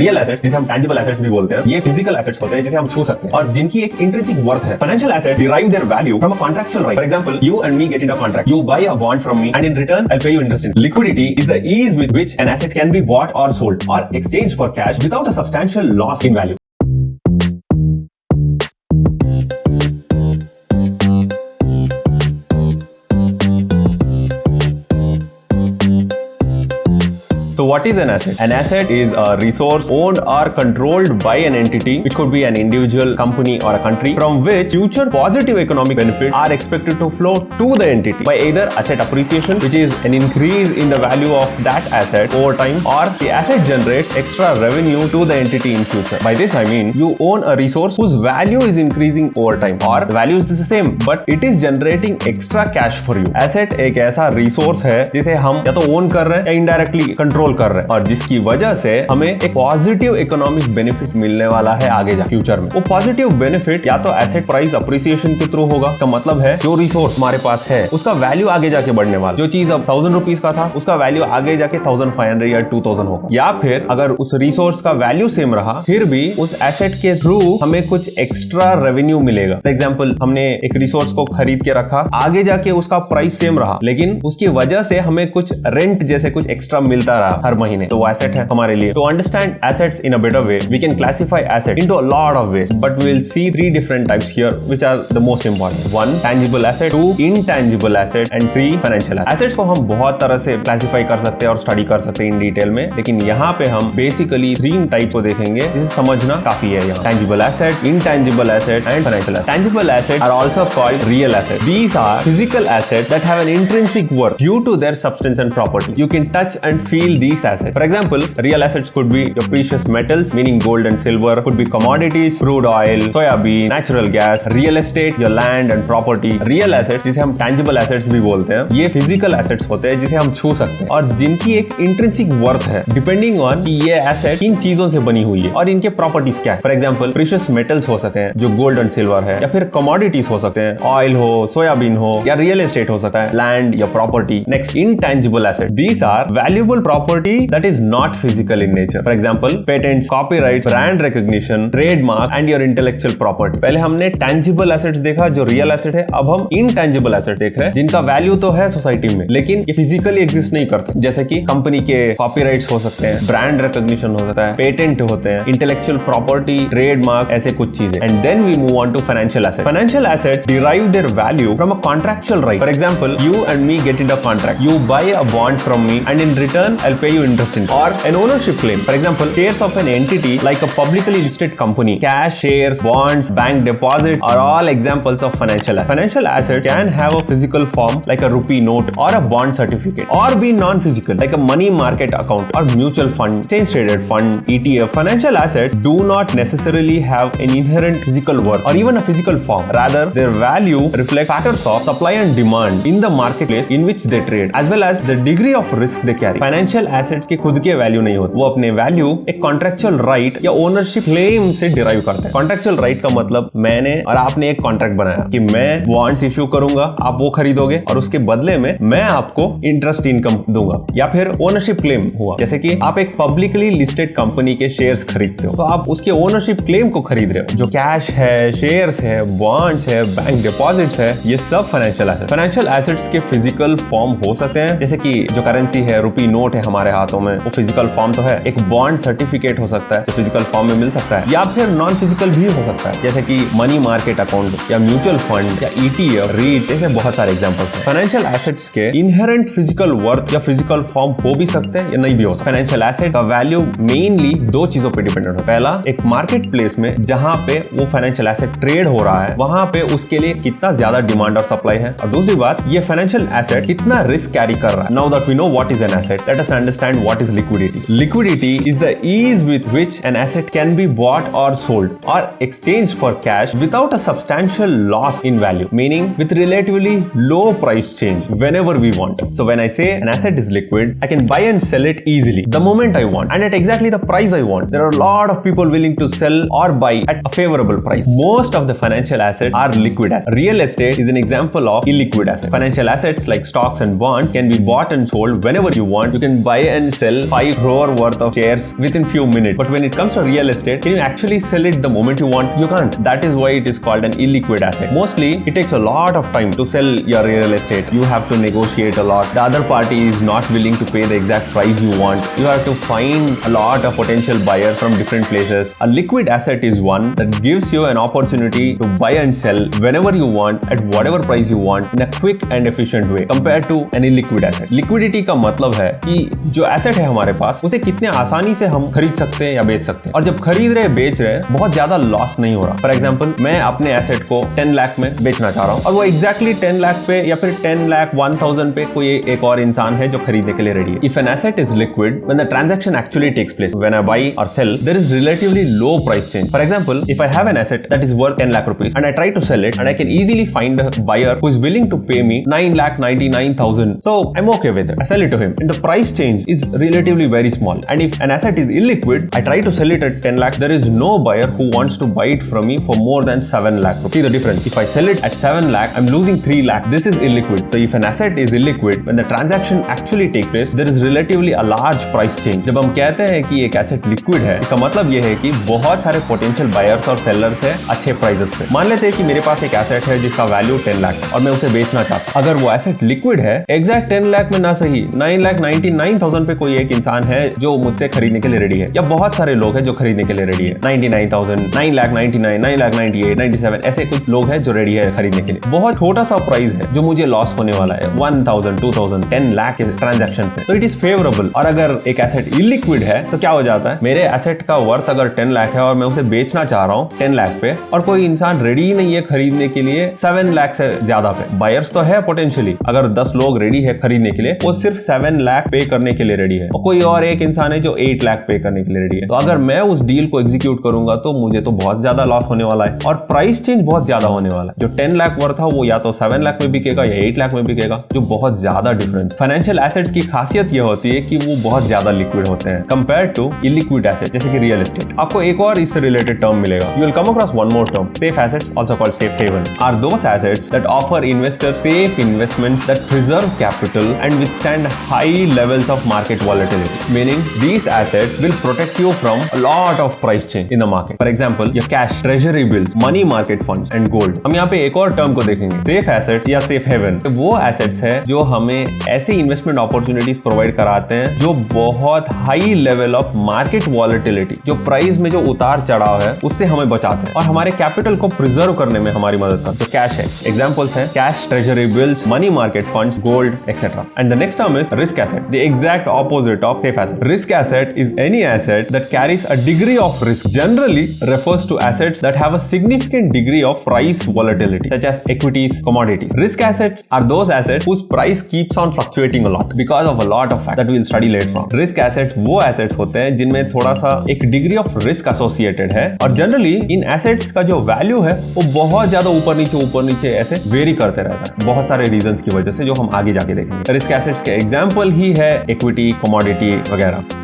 Real assets जिसे हम tangible assets भी बोलते हैं, ये फिजिकल एसेट्स होते हैं जिसे हम छू सकते हैं और जिनकी एक इंट्रिंसिक वर्थ है। Financial asset derive their value from a contractual right. For example, you and me get into a contract. You buy a bond from me and in return I'll pay you interest in. Liquidity is the ease with which an asset can be bought or sold or exchanged for cash without a substantial loss in value. So what is an asset? An asset is a resource owned or controlled by an entity, which could be an individual, company or a country, from which future positive economic benefits are expected to flow to the entity by either asset appreciation, which is an increase in the value of that asset over time, or the asset generates extra revenue to the entity in future. By this I mean you own a resource whose value is increasing over time, or the value is the same but it is generating extra cash for you. Asset एक ऐसा resource है जिसे हम या तो own कर रहे हैं या indirectly control कर रहे हैं और जिसकी वजह से हमें एक पॉजिटिव इकोनॉमिक बेनिफिट मिलने वाला है आगे जा फ्यूचर में। वो पॉजिटिव बेनिफिट या तो एसेट प्राइस अप्रिसिएशन के थ्रू होगा, का मतलब है जो रिसोर्स हमारे पास है उसका वैल्यू आगे जाके बढ़ने वाला, जो चीज अब 1000 रुपीज का था उसका वैल्यू आगे जाके 1500 या 2000 होगा, या फिर अगर उस रिसोर्स का वैल्यू सेम रहा फिर भी उस एसेट के थ्रू हमें कुछ एक्स्ट्रा रेवेन्यू मिलेगा। फॉर एग्जाम्पल हमने एक रिसोर्स को खरीद के रखा, आगे जाके उसका प्राइस सेम रहा लेकिन उसकी वजह से हमें कुछ रेंट जैसे कुछ एक्स्ट्रा मिलता रहा हर महीने, तो वो एसेट है हमारे लिए। To understand assets in a better way we can classify asset into a lot of ways but we will see 3 different types here which are the most important. 1 tangible asset, 2 intangible asset and 3 financial asset. Assets को हम बहुत तरह से classify कर सकते हैं और study कर सकते हैं इन डिटेल में, लेकिन यहाँ पे हम बेसिकली 3 टाइप को देखेंगे जिसे समझना काफी है यहाँ। Tangible asset, intangible asset and financial asset. Tangible asset are also called real asset. These are physical assets that have an intrinsic worth due to their substance and property. You can touch and feel these assets. For example, real assets could be your precious metals, meaning gold and silver, could be commodities, crude oil, soybean, natural gas, real estate, your land and property. Real assets जिसे हम tangible assets भी बोलते हैं, ये physical assets होते हैं जिसे हम छू सकते हैं और जिनकी एक intrinsic worth है depending on कि ये asset किन चीजों से बनी हुई है और इनके properties क्या है। For example, precious metals हो सकते हैं जो gold and silver है, या फिर commodities हो सकते हैं, oil हो, सोयाबीन हो, या real estate हो सकता है, land या property. Next, intangible assets. These are valuable property that is not physical in nature. For example, patents, copyrights, brand recognition, trademark and your intellectual property. पहले हमने tangible assets देखा जो real asset है, अब हम intangible assets देख रहे हैं जिनका वैल्यू तो है सोसाइटी में लेकिन ये फिजिकली एग्जिस्ट नहीं करते, जैसे कि कंपनी के कॉपीराइट्स हो सकते हैं, ब्रांड रिकॉग्निशन हो सकता है, पेटेंट होते हैं, इंटेलेक्चुअल प्रॉपर्टी, ट्रेडमार्क, ऐसे कुछ चीजें। And then we move on to financial assets. Financial assets derive their value from a contractual right. For example, you and me get into a contract. You buy a bond from me and in return I'll pay you interest in. Or an ownership claim. For example, shares of an entity like a publicly listed company. Cash, shares, bonds, bank deposit are all examples of financial assets. Financial assets can have a physical form like a rupee note or a bond certificate, or be non-physical like a money market account or mutual fund, exchange traded fund, ETF. Financial assets do not necessarily have an inherent physical worth or even a physical form. Rather, their value reflects factors of supply and demand in the marketplace in which they trade, as well as the degree of risk they carry. Financial assets के खुद के value नहीं होते, वो अपने value एक contractual right या ownership claim से डिराइव करते हैं। कॉन्ट्रेक्चुअल राइट का मतलब मैंने और आपने एक कॉन्ट्रैक्ट बनाया कि मैं बॉन्ड्स इश्यू करूंगा, आप वो खरीदोगे और उसके बदले में मैं आपको इंटरेस्ट इनकम दूंगा। या फिर ओनरशिप क्लेम हुआ, जैसे कि आप एक पब्लिकली लिस्टेड कंपनी के शेयर्स खरीदते हो तो आप उसके ओनरशिप क्लेम को खरीद रहे हो, जो कैश है, शेयर्स है, बॉन्ड्स है, बैंक डिपॉजिट्स है, ये सब फाइनेंशियल एसेट्स। फाइनेंशियल एसेट्स के फिजिकल फॉर्म हो सकते हैं, जैसे कि जो करेंसी है, रुपी नोट है हमारे हाथों में, वो फिजिकल फॉर्म तो है। एक बॉन्ड सर्टिफिकेट हो सकता है, तो फिजिकल फॉर्म में मिल सकता है, या फिर नॉन फिजिकल भी हो सकता है, जैसे कि मनी मार्केट अकाउंट या म्यूचुअल फंड या ETF, रीट, जैसे बहुत सारे एग्जांपल्स हैं। फाइनेंशियल एसेट्स के इनहेरेंट फिजिकल वर्थ या फिजिकल फॉर्म हो भी सकते हैं या नहीं भी हो सकते। फाइनेंशियल एसेट का वैल्यू मेनली 2 चीजों पे डिपेंडेंट है। पहला, एक मार्केट प्लेस में जहां पे वो फाइनेंशियल एसेट ट्रेड हो रहा है वहां पे उसके लिए कितना ज्यादा डिमांड और सप्लाई है, और दूसरी बात, ये फाइनेंशियल एसेट कितना रिस्क कैरी कर रहा है। Now that we know what is an asset, let us understand what is liquidity. Liquidity is the ease with which an asset can be bought or sold or exchanged for cash without a substantial loss in value, meaning with relatively low price change whenever we want. So when I say an asset is liquid, I can buy and sell it easily the moment I want and at exactly the price I want. There are a lot of people willing to sell or buy at a favorable price. Most of the financial assets are liquid assets. Real estate is an example of illiquid asset. Financial assets like stocks and bonds can be bought and sold whenever you want. You can buy and sell 5 crore worth of shares within few minutes. But when it comes to real estate, can you actually sell it the moment you want? You can't. That is why it is called an illiquid asset. Mostly, it takes a lot of time to sell your real estate. You have to negotiate a lot. The other party is not willing to pay the exact price you want. You have to find a lot of potential buyers from different places. A liquid asset is one that gives you an opportunity to buy and sell whenever you want at whatever price you want in a quick and efficient way compared to an illiquid asset. Liquidity का मतलब है कि जो asset है हमारे पास उसे कितने आसानी से हम खरीद सकते हैं या बेच सकते हैं, और जब खरीद रहे बेच रहे बहुत ज्यादा लॉस नहीं हो रहा। फॉर एग्जांपल, मैं अपने एसेट को 10 लाख में बेचना चाह रहा हूँ और वो एग्जैक्टली 10 लाख पे या फिर 10 लाख 1000 पे कोई एक और इंसान है जो खरीदने के लिए रेडी है। If an asset is liquid, when the transaction actually takes place, when I buy और sell, there is relatively low price change. For example, if I have an asset that is worth 10 lakh rupees and I try to sell it and I can easily find a buyer who is willing to pay me 9,99,000. So I'm okay with it. I sell it to him. And the price change is relatively very small. And if an asset is illiquid, I try to sell it at 10 lakh. There is no buyer who wants to buy it from me for more than 7 lakh. See the difference. If I sell it at 7 lakh, I'm losing 3 lakh. This is illiquid. So if an asset is illiquid, when the transaction actually takes place, there is relatively a large price change. जब हम कहते हैं कि एक asset liquid है, इसका मतलब ये है कि बहुत सारे potential buyers और sellers है अच्छे prices पे। मान लेते हैं कि मेरे पास एक asset है जिसका वैल्यू 10 लाख और मैं उसे बेचना चाहता हूं। अगर वो एसेट लिक्विड है, एग्जैक्ट 10 लाख में ना सही 9,99,000 पे कोई एक इंसान है जो मुझसे खरीदने के लिए रेडी है, या बहुत सारे लोग हैं जो खरीदने के लिए रेडी है। 99,000, 9,99,000, 9,98,000, 97 ऐसे कुछ लोग हैं जो रेडी है खरीदने के लिए। बहुत छोटा सा प्राइस है जो मुझे लॉस होने वाला है 1,000, 2,000, 10 लाख के ट्रांजैक्शन पे, तो इट इज फेवरेबल। और अगर एक एसेट इलिक्विड है तो क्या हो जाता है, मेरे एसेट का वर्थ अगर 10 लाख है और मैं उसे बेचना चाह रहा हूँ 10 लाख पे, और कोई इंसान रेडी ही नहीं है खरीदने के लिए 7 लाख से ज्यादा पे। बायर्स तो है पोटेंशियली, अगर 10 लोग रेडी है खरीदने के लिए, वो सिर्फ 7 लाख पे करने के लिए रेडी है, और कोई और एक इंसान है जो 8 लाख पे करने के लिए रेडी है। तो अगर मैं उस डील को एग्जीक्यूट करूंगा तो मुझे तो बहुत ज्यादा लॉस होने वाला है और प्राइस चेंज बहुत ज्यादा होने वाला है। जो 10 लाख वर्थ था वो या तो 7 लाख में बिकेगा या 8 लाख में बिकेगा, जो बहुत ज्यादा डिफरेंस। फाइनेंशियल एसेट्स की खासियत यह होती है कि वो बहुत ज्यादा लिक्विड होते हैं कंपेयर टू इलिक्विड एसेट, जैसे कि रियल एस्टेट। आपको एक और इससे रिलेटेड टर्म मिलेगा, you will come across one more term, safe assets, also called safe haven, are those assets that offer investors safe investments that preserve capital and withstand high levels of market volatility. Meaning, these assets will protect you from a lot of price change in the market. For example, your cash, treasury bills, money market funds and gold. हम यहाँ पे एक और term को देखेंगे, safe assets या safe haven। तो वो assets है जो हमें ऐसी investment opportunities provide कराते हैं जो बहुत high level of market volatility, जो प्राइस में जो उतार चढ़ाव है उससे हमें बचाते हैं और हमारे कैपिटल को प्रिजर्व करने में हमारी मदद करते हैं। तो कैश है, एग्जाम्पल्स है cash, treasury bills, money market funds, gold, etc. And the next term is risk asset, the exact opposite of safe asset. Risk asset is any asset that carries a degree of risk. Generally refers to assets that have a significant degree of price volatility, such as equities, commodities. Risk assets are those assets whose price keeps on fluctuating a lot because of a lot of factors that we will study later on. Risk assets वो assets होते हैं जिनमें थोड़ा सा एक degree of risk associated है, और generally इन assets का जो value है वो बहुत ज्यादा ऊपर नीचे ऐसे वेरी करते रहता है, बहुत सारे रीजंस की वजह से, जो हम आगे जाके देखेंगे। रिस्क एसेट्स के एग्जांपल ही है इक्विटी, कमोडिटी वगैरह।